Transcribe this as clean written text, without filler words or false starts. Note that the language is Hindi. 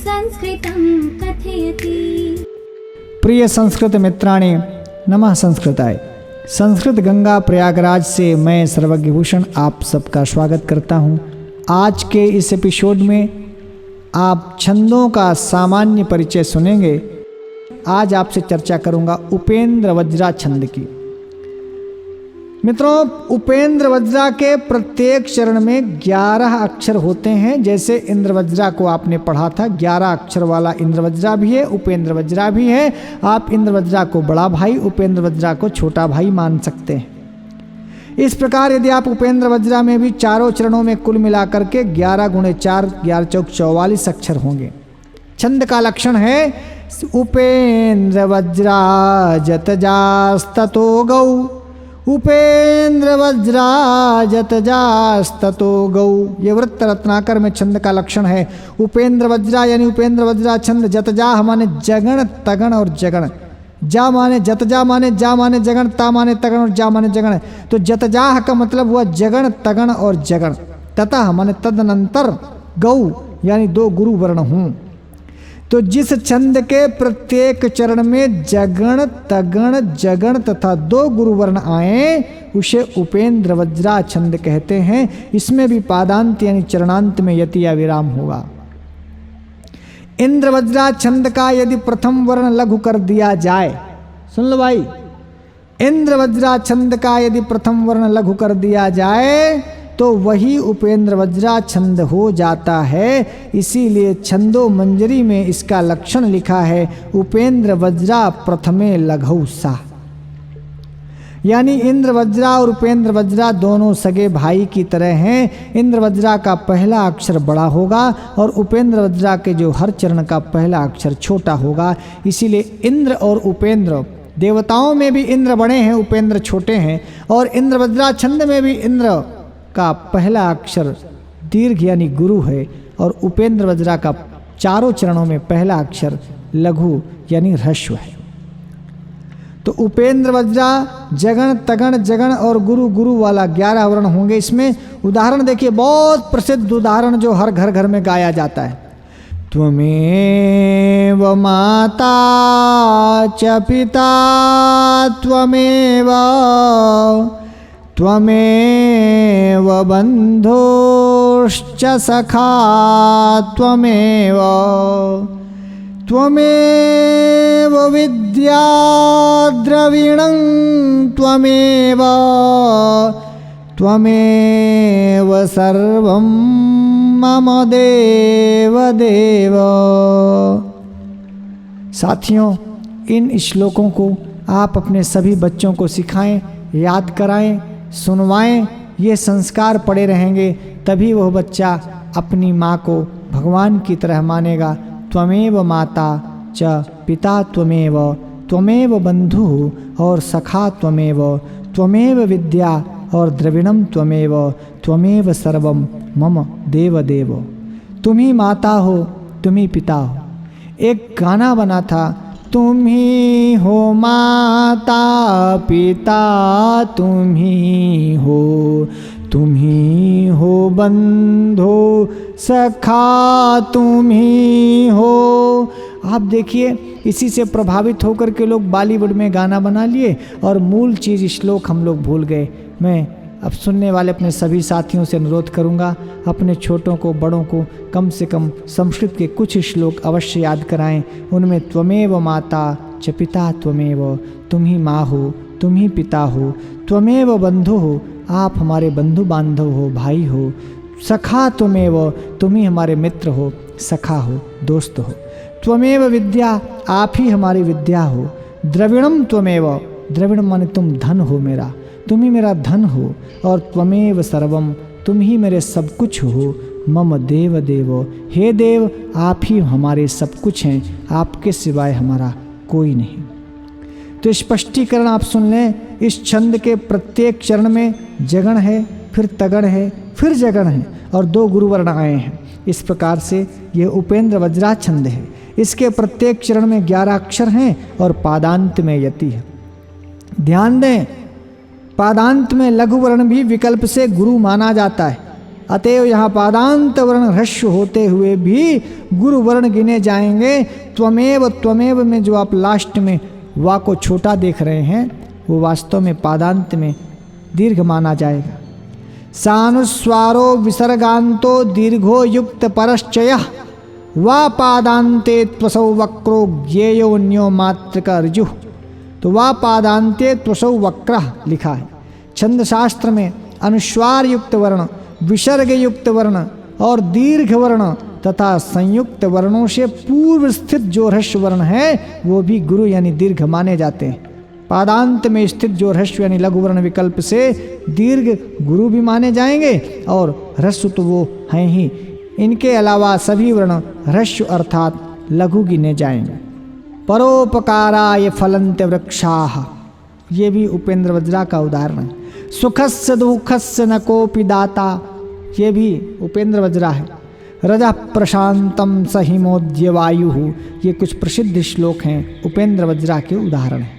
संस्कृतं कथयति। प्रिय संस्कृत मित्राणि, नमः संस्कृताय। संस्कृत गंगा प्रयागराज से मैं सर्वज्ञ भूषण आप सबका स्वागत करता हूं। आज के इस एपिसोड में आप छंदों का सामान्य परिचय सुनेंगे। आज आपसे चर्चा करूंगा उपेंद्र वज्रा छंद की। मित्रों, उपेंद्र वज्रा के प्रत्येक चरण में 11 अक्षर होते हैं। जैसे इंद्र वज्रा को आपने पढ़ा था, 11 अक्षर वाला इंद्र वज्रा भी है, उपेंद्र वज्रा भी है। आप इंद्र वज्रा को बड़ा भाई, उपेंद्र वज्रा को छोटा भाई मान सकते हैं। इस प्रकार यदि आप उपेंद्र वज्रा में भी चारों चरणों में कुल मिलाकर के 11 × 4 11 चौक 44 अक्षर होंगे। छंद का लक्षण है उपेंद्र वज्रा जतजास्ततो गौ, उपेंद्र वज्रा जतजास्ततो गौ। ये वृत्त रत्नाकर में छंद का लक्षण है। उपेंद्र वज्रा यानी उपेंद्र वज्रा छंद। जतजा माने जगण, तगण और जगण। जा माने जतजा माने जा माने जगण, ता माने तगण और जा माने जगण। तो जतजाह का मतलब हुआ जगण, तगण और जगण। ततः माने तदनंतर, गौ यानी 2 गुरु वर्ण हूँ। तो जिस छंद के प्रत्येक चरण में जगण, तगण, जगण तथा 2 गुरु वर्ण आए उसे उपेंद्र वज्रा छंद कहते हैं। इसमें भी पादांत यानी चरणांत में यति या विराम होगा। इंद्र वज्रा छंद का यदि प्रथम वर्ण लघु कर दिया जाए, सुन लो भाई, इंद्र वज्रा छंद का यदि प्रथम वर्ण लघु कर दिया जाए तो वही उपेंद्र वज्रा छंद हो जाता है। इसीलिए छंदो मंजरी में इसका लक्षण लिखा है उपेंद्र वज्रा प्रथमे लघु सा। यानी इंद्र वज्रा और उपेंद्र वज्रा दोनों सगे भाई की तरह हैं। इंद्र वज्रा का पहला अक्षर बड़ा होगा और उपेंद्र वज्रा के जो हर चरण का पहला अक्षर छोटा होगा। इसीलिए इंद्र और उपेंद्र, देवताओं में भी इंद्र बड़े हैं, उपेंद्र छोटे हैं। और इंद्र वज्रा छंद में भी इंद्र का पहला अक्षर दीर्घ यानी गुरु है और उपेंद्र वज्रा का चारों चरणों में पहला अक्षर लघु यानी ह्रस्व है। तो उपेंद्र वज्रा जगण, तगण, जगण और गुरु, गुरु वाला 11 वर्ण होंगे। इसमें उदाहरण देखिए, बहुत प्रसिद्ध उदाहरण जो हर घर घर में गाया जाता है। त्वमेव माता च पिता त्वमेव, त्वमेव बन्धुश्च सखा त्वमेव, त्वमेव विद्या द्रविणं त्वमेव, त्वमेव सर्वं मम देव देव। साथियों, इन श्लोकों को आप अपने सभी बच्चों को सिखाएं, याद कराएं, सुनवाएं। ये संस्कार पड़े रहेंगे तभी वह बच्चा अपनी माँ को भगवान की तरह मानेगा। त्वमेव माता च पिता त्वमेव, त्वमेव बंधु और सखा त्वमेव, त्वमेव विद्या और द्रविणम त्वमेव, त्वमेव सर्वम मम देव देव। तुम ही माता हो, तुम ही पिता हो। एक गाना बना था, तुम ही हो माता पिता तुम ही हो, तुम ही हो बंधु सखा तुम ही हो। आप देखिए, इसी से प्रभावित होकर के लोग बॉलीवुड में गाना बना लिए और मूल चीज़ श्लोक हम लोग भूल गए। मैं अब सुनने वाले अपने सभी साथियों से अनुरोध करूंगा, अपने छोटों को बड़ों को कम से कम संस्कृत के कुछ श्लोक अवश्य याद कराएं। उनमें त्वमेव माता च पिता त्वमेव, तुम ही माँ हो, तुम ही पिता हो, त्वमेव बंधु हो, आप हमारे बंधु बांधव हो, भाई हो, सखा त्वमेव, तुम ही हमारे मित्र हो, सखा हो, दोस्त हो, त्वमेव विद्या, आप ही हमारी विद्या हो, द्रविणम त्वमेव, द्रविण माने तुम धन हो मेरा, तुम ही मेरा धन हो, और त्वमेव सर्वम, तुम ही मेरे सब कुछ हो, मम देव देव, हे देव आप ही हमारे सब कुछ हैं, आपके सिवाय हमारा कोई नहीं। तो स्पष्टीकरण आप सुन लें। इस छंद के प्रत्येक चरण में जगण है, फिर तगण है, फिर जगण है और 2 गुरु वर्ण आए हैं। इस प्रकार से यह उपेंद्र वज्रा छंद है। इसके प्रत्येक चरण में 11 अक्षर हैं और पादांत में यति है। ध्यान दें, पादांत में लघु वर्ण भी विकल्प से गुरु माना जाता है। अतएव यहाँ पादांत वर्ण ह्रस्व होते हुए भी गुरु वर्ण गिने जाएंगे। त्वमेव त्वमेव में जो आप लास्ट में वा को छोटा देख रहे हैं वो वास्तव में पादांत में दीर्घ माना जाएगा। सानुस्वारो विसर्गांतो दीर्घो युक्त परश्चयः वा पादांते त्वसौ वक्रो ज्ञेयो न्यो मात्रक ऋजुः। तो वा पादांते त्वसौ वक्रः लिखा है। छंद शास्त्र में अनुस्वार युक्त वर्ण, विसर्ग युक्त वर्ण और दीर्घ वर्ण तथा संयुक्त वर्णों से पूर्व स्थित जो ह्रस्व वर्ण है वो भी गुरु यानी दीर्घ माने जाते हैं। पादांत में स्थित जो ह्रस्व यानी लघु वर्ण विकल्प से दीर्घ गुरु भी माने जाएंगे और ह्रस्व तो वो हैं ही। इनके अलावा सभी वर्ण ह्रस्व अर्थात लघु गिने जाएंगे। परोपकाराय फलन्त वृक्षाः, ये भी उपेंद्र वज्रा का उदाहरण है। सुखस्य दुःखस्य न कोपि दाता, ये भी उपेंद्र वज्रा है। रजः प्रशांतम सहिमोद्य वायुः, ये कुछ प्रसिद्ध श्लोक हैं, उपेंद्र वज्रा के उदाहरण हैं।